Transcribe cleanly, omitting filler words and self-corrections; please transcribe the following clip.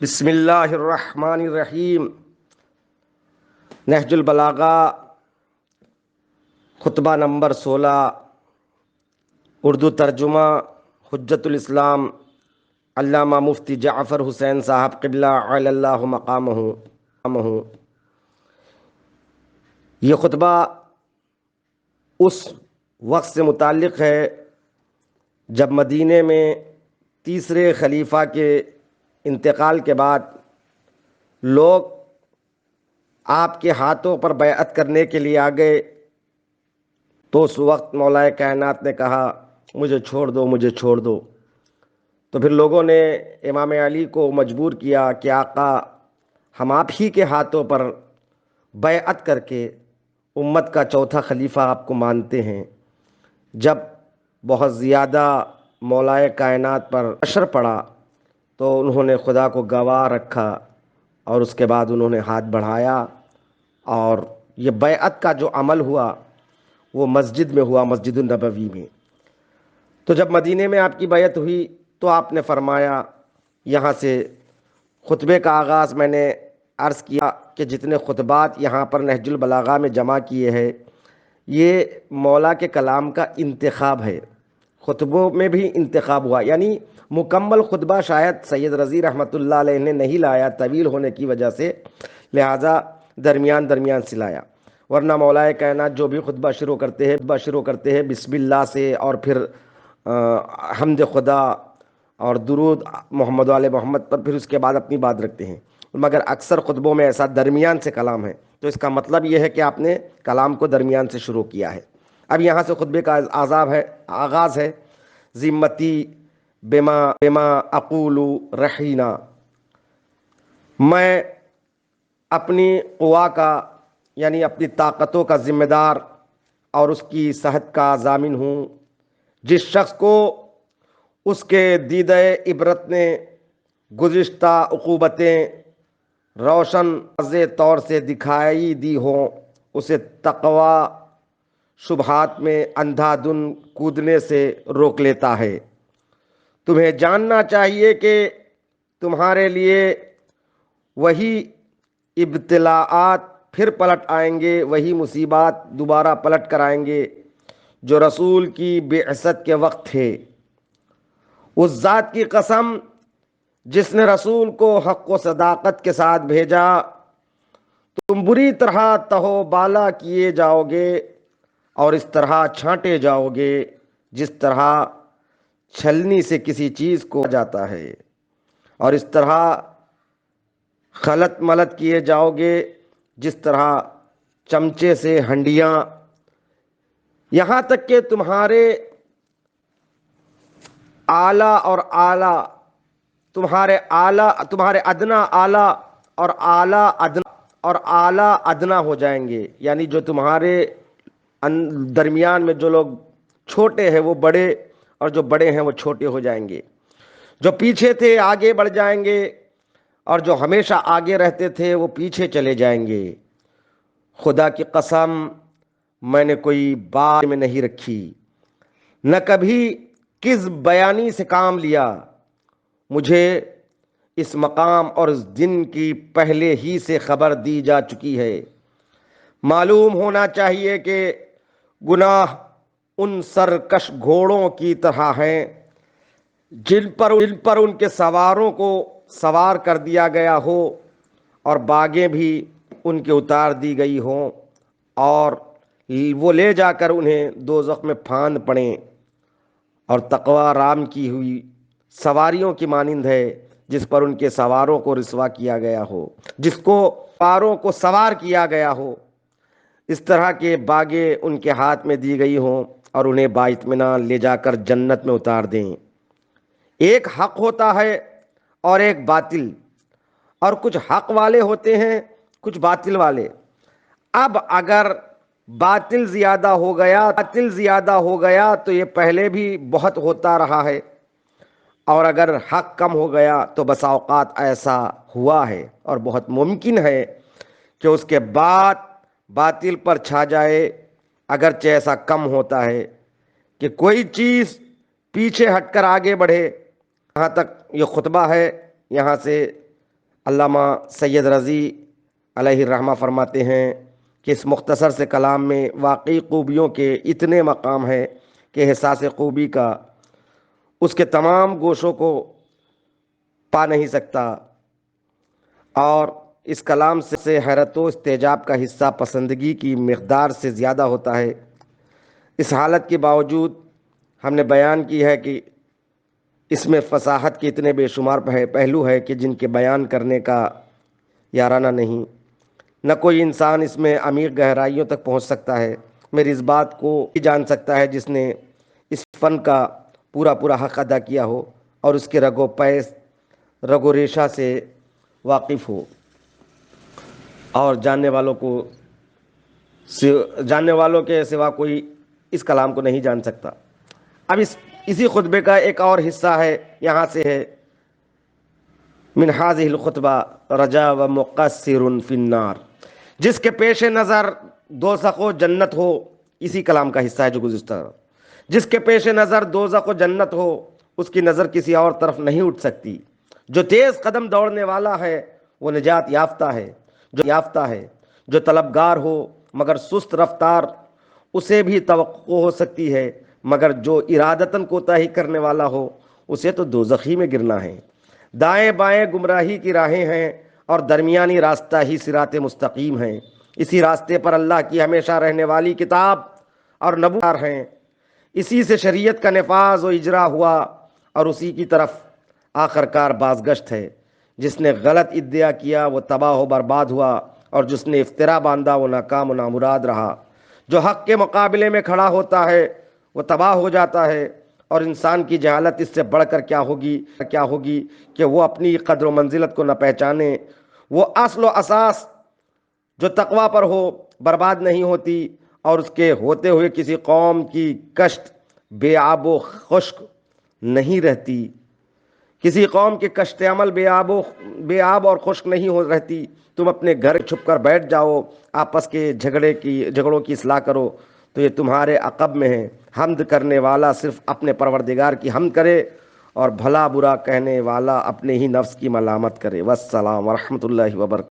بسم اللہ الرحمن الرحیم۔ نہج البلاغہ خطبہ نمبر 16، اردو ترجمہ حجت الاسلام علامہ مفتی جعفر حسین صاحب قبلہ علی اللہ مقامہ۔ یہ خطبہ اس وقت سے متعلق ہے جب مدینے میں تیسرے خلیفہ کے انتقال کے بعد لوگ آپ کے ہاتھوں پر بیعت کرنے کے لیے آ گئے، تو اس وقت مولا کائنات نے کہا مجھے چھوڑ دو، مجھے چھوڑ دو۔ تو پھر لوگوں نے امام علی کو مجبور کیا کہ آقا ہم آپ ہی کے ہاتھوں پر بیعت کر کے امت کا چوتھا خلیفہ آپ کو مانتے ہیں۔ جب بہت زیادہ مولا کائنات پر اشر پڑا تو انہوں نے خدا کو گواہ رکھا، اور اس کے بعد انہوں نے ہاتھ بڑھایا، اور یہ بیعت کا جو عمل ہوا وہ مسجد میں ہوا، مسجد النبوی میں۔ تو جب مدینے میں آپ کی بیعت ہوئی تو آپ نے فرمایا، یہاں سے خطبے کا آغاز میں نے عرض کیا کہ جتنے خطبات یہاں پر نہج البلاغہ میں جمع کیے ہیں یہ مولا کے کلام کا انتخاب ہے۔ خطبوں میں بھی انتخاب ہوا، یعنی مکمل خطبہ شاید سید رضی رحمۃ اللہ علیہ نے نہیں لایا طویل ہونے کی وجہ سے، لہٰذا درمیان سے لایا، ورنہ مولا کائنات جو بھی خطبہ شروع کرتے ہیں بسم اللہ سے، اور پھر حمد خدا اور درود محمد و آل محمد پر، پھر اس کے بعد اپنی بات رکھتے ہیں، مگر اکثر خطبوں میں ایسا درمیان سے کلام ہے، تو اس کا مطلب یہ ہے کہ آپ نے کلام کو درمیان سے شروع کیا ہے۔ اب یہاں سے خطبے کا آغاز ہے، ذمتی بما اقول رہینا، میں اپنی قوا کا یعنی اپنی طاقتوں کا ذمہ دار اور اس کی صحت کا ضامن ہوں۔ جس شخص کو اس کے دیدہ عبرت نے گزشتہ عقوبتیں روشن واضح طور سے دکھائی دی ہوں، اسے تقوی شبہات میں اندھا دھن کودنے سے روک لیتا ہے۔ تمہیں جاننا چاہیے کہ تمہارے لیے وہی ابتلاءات پھر پلٹ آئیں گے، وہی مصیبات دوبارہ پلٹ کر آئیں گے جو رسول کی بعثت کے وقت تھے۔ اس ذات کی قسم جس نے رسول کو حق و صداقت کے ساتھ بھیجا، تم بری طرح تہو بالا کیے جاؤ گے اور اس طرح چھانٹے جاؤ گے جس طرح چھلنی سے کسی چیز کو جاتا ہے، اور اس طرح خلط ملط کیے جاؤ گے جس طرح چمچے سے ہنڈیاں، یہاں تک کہ تمہارے اعلیٰ اور اعلیٰ، تمہارے ادنا اعلیٰ اور اعلیٰ ادنا ہو جائیں گے، یعنی جو تمہارے درمیان میں جو لوگ چھوٹے ہیں وہ بڑے، اور جو بڑے ہیں وہ چھوٹے ہو جائیں گے، جو پیچھے تھے آگے بڑھ جائیں گے، اور جو ہمیشہ آگے رہتے تھے وہ پیچھے چلے جائیں گے۔ خدا کی قسم میں نے کوئی بات میں نہیں رکھی، نہ کبھی کس بیانی سے کام لیا، مجھے اس مقام اور اس دن کی پہلے ہی سے خبر دی جا چکی ہے۔ معلوم ہونا چاہیے کہ گناہ ان سرکش گھوڑوں کی طرح ہیں جن پر ان کے سواروں کو سوار کر دیا گیا ہو، اور باگیں بھی ان کے اتار دی گئی ہوں، اور وہ لے جا کر انہیں دوزخ میں پھاند پڑیں، اور تقوی رام کی ہوئی سواریوں کی مانند ہے جس پر ان کے سواروں کو رسوا کیا گیا ہو، جس کو سواروں کو سوار کیا گیا ہو، اس طرح کے باغیں ان کے ہاتھ میں دی گئی ہوں، اور انہیں بااطمینان لے جا کر جنت میں اتار دیں۔ ایک حق ہوتا ہے اور ایک باطل، اور کچھ حق والے ہوتے ہیں کچھ باطل والے۔ اب اگر باطل زیادہ ہو گیا تو یہ پہلے بھی بہت ہوتا رہا ہے، اور اگر حق کم ہو گیا تو بسا اوقات ایسا ہوا ہے، اور بہت ممکن ہے کہ اس کے بعد باطل پر چھا جائے، اگرچہ ایسا کم ہوتا ہے کہ کوئی چیز پیچھے ہٹ کر آگے بڑھے۔ یہاں تک یہ خطبہ ہے، یہاں سے علامہ سید رضی علیہ الرحمہ فرماتے ہیں کہ اس مختصر سے کلام میں واقعی خوبیوں کے اتنے مقام ہیں کہ احساس خوبی کا اس کے تمام گوشوں کو پا نہیں سکتا، اور اس کلام سے حیرت و استعجاب کا حصہ پسندگی کی مقدار سے زیادہ ہوتا ہے۔ اس حالت کے باوجود ہم نے بیان کی ہے کہ اس میں فصاحت کے اتنے بے شمار پہلو ہے کہ جن کے بیان کرنے کا یارانہ نہیں، نہ کوئی انسان اس میں عمیق گہرائیوں تک پہنچ سکتا ہے۔ میری اس بات کو ہی جان سکتا ہے جس نے اس فن کا پورا حق ادا کیا ہو اور اس کے رگ و ریشہ سے واقف ہو، اور جاننے والوں کے سوا کوئی اس کلام کو نہیں جان سکتا۔ اب اسی خطبے کا ایک اور حصہ ہے، یہاں سے ہے من هذه الخطبہ رجا و مقصر فی النار، جس کے پیش نظر دوزخ و جنت ہو۔ اسی کلام کا حصہ ہے جو گزشتہ، جس کے پیش نظر دوزخ و جنت ہو، اس کی نظر کسی اور طرف نہیں اٹھ سکتی۔ جو تیز قدم دوڑنے والا ہے وہ نجات یافتہ ہے، جو طلبگار ہو مگر سست رفتار، اسے بھی توقع ہو سکتی ہے، مگر جو ارادتاً کوتاہی کرنے والا ہو اسے تو دوزخی میں گرنا ہے۔ دائیں بائیں گمراہی کی راہیں ہیں اور درمیانی راستہ ہی صراط مستقیم ہیں۔ اسی راستے پر اللہ کی ہمیشہ رہنے والی کتاب اور نبوت ہیں، اسی سے شریعت کا نفاذ و اجرا ہوا اور اسی کی طرف آخر کار بازگشت ہے۔ جس نے غلط ادعا کیا وہ تباہ و برباد ہوا، اور جس نے افترا باندھا وہ ناکام و نامراد رہا۔ جو حق کے مقابلے میں کھڑا ہوتا ہے وہ تباہ ہو جاتا ہے، اور انسان کی جہالت اس سے بڑھ کر کیا ہوگی کہ وہ اپنی قدر و منزلت کو نہ پہچانے۔ وہ اصل و اساس جو تقوی پر ہو برباد نہیں ہوتی، اور اس کے ہوتے ہوئے کسی قوم کی کشت بے آب و خشک نہیں رہتی، کسی قوم کے کشت عمل بے آب اور خشک نہیں رہتی۔ تم اپنے گھر چھپ کر بیٹھ جاؤ، آپس کے جھگڑوں کی اصلاح کرو تو یہ تمہارے عقب میں ہے۔ حمد کرنے والا صرف اپنے پروردگار کی حمد کرے، اور بھلا برا کہنے والا اپنے ہی نفس کی ملامت کرے۔ والسلام ورحمۃ اللہ وبرکاتہ۔